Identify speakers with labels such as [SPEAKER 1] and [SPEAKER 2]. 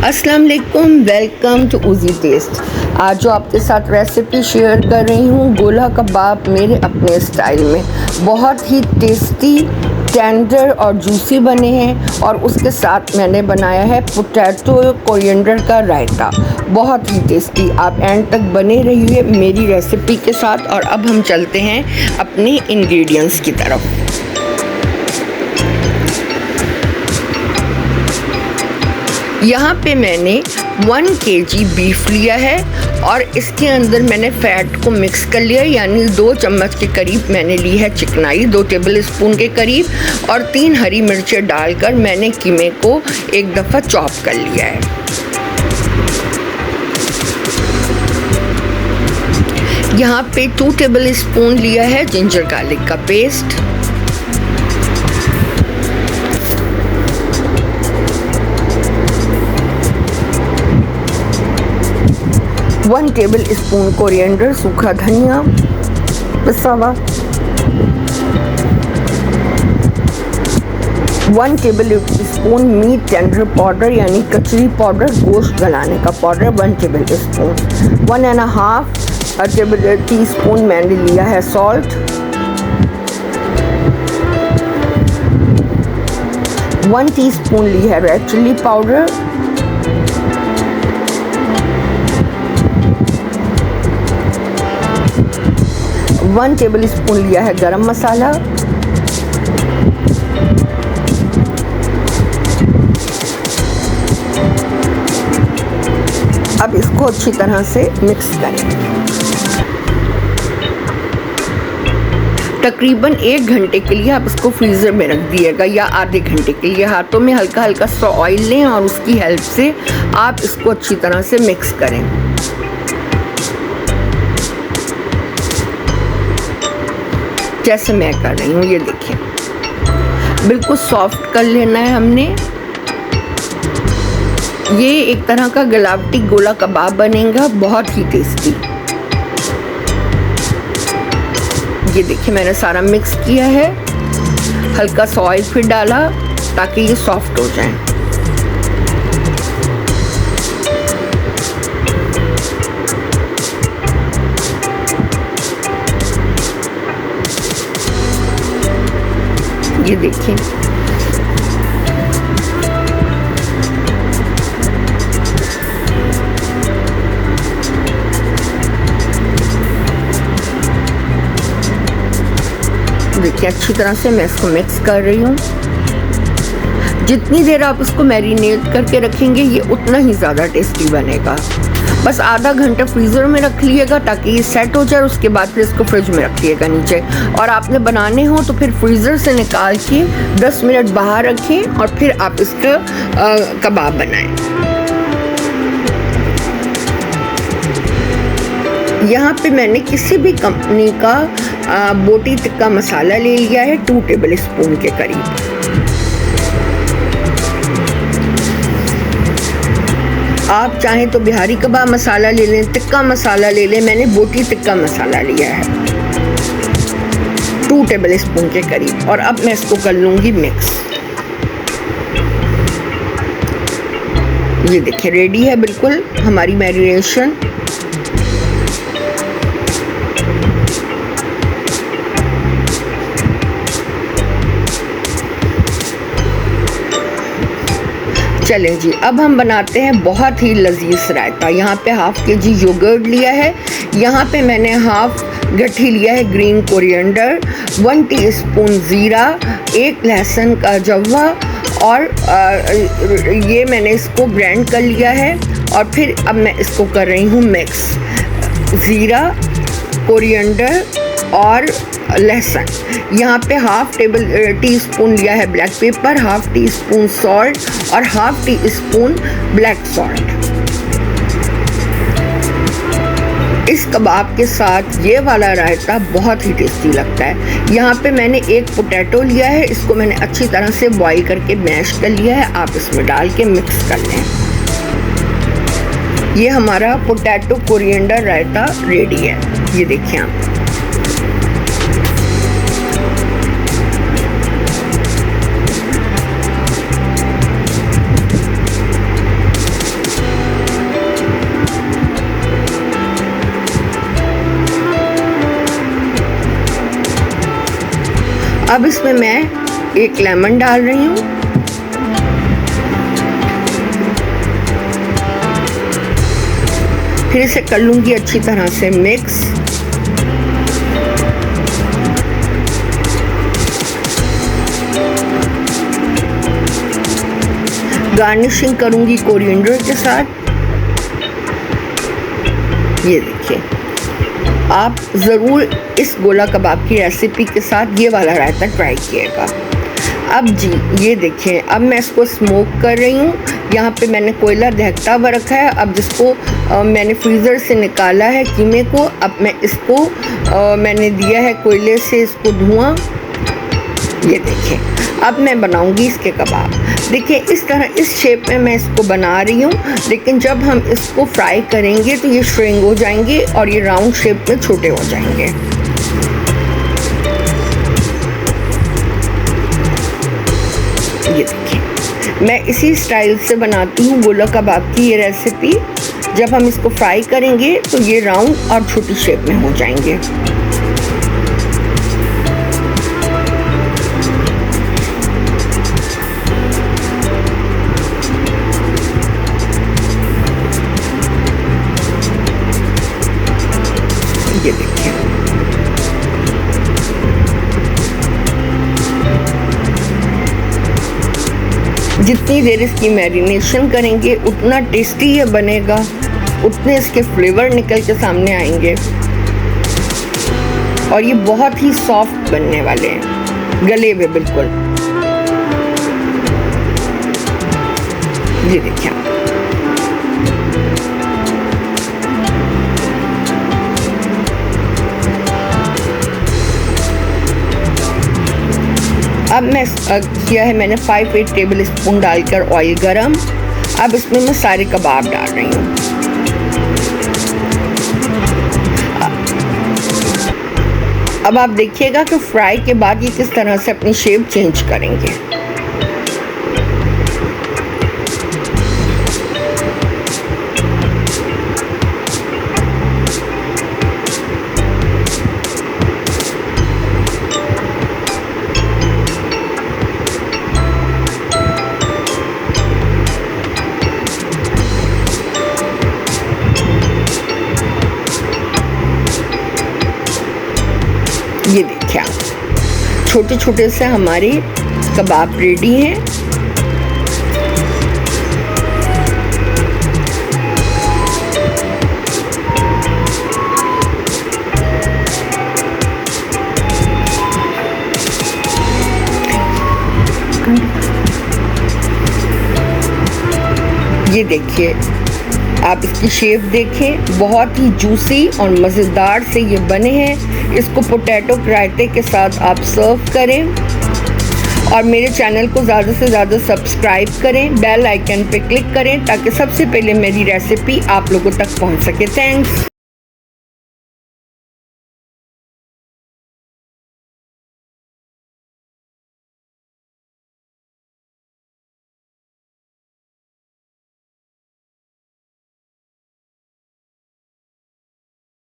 [SPEAKER 1] अस्सलाम वालेकुम, welcome to Uzi test. आज जो आपके साथ रेसिपी शेयर कर रही हूँ गोला कबाब मेरे अपने स्टाइल में। बहुत ही टेस्टी, टेंडर और जूसी बने हैं और उसके साथ मैंने बनाया है पोटैटो कोरिएंडर का रायता। बहुत ही टेस्टी। आप एंड तक बने रहिए मेरी रेसिपी के साथ। और अब हम चलते हैं अपने इंग्रेडिएंट्स की तरफ। यहाँ पे मैंने 1 kg बीफ लिया है और इसके अंदर मैंने फ़ैट को मिक्स कर लिया, यानी 2 चम्मच के करीब मैंने ली है चिकनाई, 2 टेबल स्पून के करीब, और 3 हरी मिर्चें डालकर मैंने कीमे को एक दफ़ा चॉप कर लिया है। यहाँ पे 2 टेबल स्पून लिया है जिंजर गार्लिक का पेस्ट, 1 टेबल स्पून कोरिएंडर सूखा धनिया पिसा हुआ, 1 tablespoon meat tender powder यानी कचरी पाउडर, गोश्त गलाने का powder 1 tablespoon, 1.5 table teaspoon मैंने लिया है सॉल्ट, 1 टीस्पून ली है red chilli powder, 1 tablespoon लिया है गरम मसाला, अब इसको अच्छी तरह से मिक्स करें। तकरीबन 1 घंटे के लिए आप इसको फ्रीज़र में रख दिएगा या आधे घंटे के लिए। हाथों में हल्का हल्का सा ऑयल लें और उसकी हेल्प से आप इसको अच्छी तरह से मिक्स करें। जैसे मैं कर रही हूँ, ये देखिए बिल्कुल सॉफ्ट कर लेना है हमने। ये एक तरह का गलावटी गोला कबाब बनेगा, बहुत ही टेस्टी। ये देखिए मैंने सारा मिक्स किया है, हल्का सा ऑयल फिर डाला ताकि ये सॉफ्ट हो जाए। ये देखिए अच्छी तरह से मैं इसको मिक्स कर रही हूँ। जितनी देर आप इसको मैरिनेट करके रखेंगे ये उतना ही ज़्यादा टेस्टी बनेगा। बस आधा घंटा फ्रीज़र में रख लिएगा ताकि ये सेट हो जाए, उसके बाद फिर इसको फ्रिज में रखिएगा नीचे। और आपने बनाने हो तो फिर फ्रीज़र से निकाल के 10 मिनट बाहर रखें और फिर आप इसका कबाब बनाएं। यहाँ पे मैंने किसी भी कंपनी का बोटी टिक्का मसाला ले लिया है 2 टेबल स्पून के करीब। आप चाहें तो बिहारी कबाब मसाला ले लें, टिक्का मसाला ले लें, मैंने बोटी टिक्का मसाला लिया है 2 टेबल स्पून के करीब। और अब मैं इसको कर लूँगी मिक्स। ये देखिए रेडी है बिल्कुल हमारी मैरिनेशन। चलें जी, अब हम बनाते हैं बहुत ही लजीज रायता। यहाँ पे 1/2 kg योगर्ट लिया है, यहाँ पे मैंने 1/2 गट्ठी लिया है ग्रीन कोरिएंडर, 1 टीस्पून ज़ीरा, 1 लहसुन का जवा, और ये मैंने इसको ग्राइंड कर लिया है। और फिर अब मैं इसको कर रही हूँ मिक्स। ज़ीरा, कोरिएंडर और लहसुन, यहाँ पे 1/2 टीस्पून लिया है ब्लैक पेपर, 1/2 टीस्पून सॉल्ट और 1/2 टीस्पून ब्लैक सॉल्ट। इस कबाब के साथ ये वाला रायता बहुत ही टेस्टी लगता है। यहाँ पे मैंने 1 पोटैटो लिया है, इसको मैंने अच्छी तरह से बॉईल करके मैश कर लिया है। आप इसमें डाल के मिक्स कर लें। ये हमारा पोटैटो कोरिएंडर रायता रेडी है। ये देखिए आप। अब इसमें मैं 1 लेमन डाल रही हूँ। फिर इसे कर लूँगी अच्छी तरह से मिक्स। गार्निशिंग करूँगी कोरिएंडर के साथ। ये देखिए, आप ज़रूर इस गोला कबाब की रेसिपी के साथ ये वाला रायता ट्राई कीजिएगा। अब जी ये देखिए, अब मैं इसको स्मोक कर रही हूँ। यहाँ पे मैंने कोयला दहकता हुआ रखा है। अब जिसको मैंने फ्रीज़र से निकाला है कीमे को, अब मैं इसको मैंने दिया है कोयले से इसको धुआं। ये देखिए, अब मैं बनाऊंगी इसके कबाब। देखिए इस तरह इस शेप में मैं इसको बना रही हूँ, लेकिन जब हम इसको फ्राई करेंगे तो ये श्रिंक हो जाएंगे और ये राउंड शेप में छोटे हो जाएंगे। ये देखिए, मैं इसी स्टाइल से बनाती हूँ गोला कबाब की ये रेसिपी। जब हम इसको फ्राई करेंगे तो ये राउंड और छोटी शेप में हो जाएंगे। ये देखिए, जितनी देर इसकी मैरिनेशन करेंगे उतना टेस्टी ये बनेगा, उतने इसके फ्लेवर निकल के सामने आएंगे और ये बहुत ही सॉफ्ट बनने वाले हैं, गले हुए बिल्कुल। ये देखिए, अब मैं किया है मैंने 5-8 टेबल स्पून डालकर ऑयल गरम। अब इसमें मैं सारे कबाब डाल रही हूँ। अब आप देखिएगा कि फ्राई के बाद ये किस तरह से अपनी शेप चेंज करेंगे। ये देखिए, छोटे छोटे से हमारे कबाब रेडी हैं। ये देखिए, आप इसकी शेप देखें, बहुत ही जूसी और मज़ेदार से ये बने हैं। इसको पोटैटो रायते के साथ आप सर्व करें और मेरे चैनल को ज़्यादा से ज़्यादा सब्सक्राइब करें, बेल आइकन पे क्लिक करें ताकि सबसे पहले मेरी रेसिपी आप लोगों तक पहुंच सके। थैंक्स।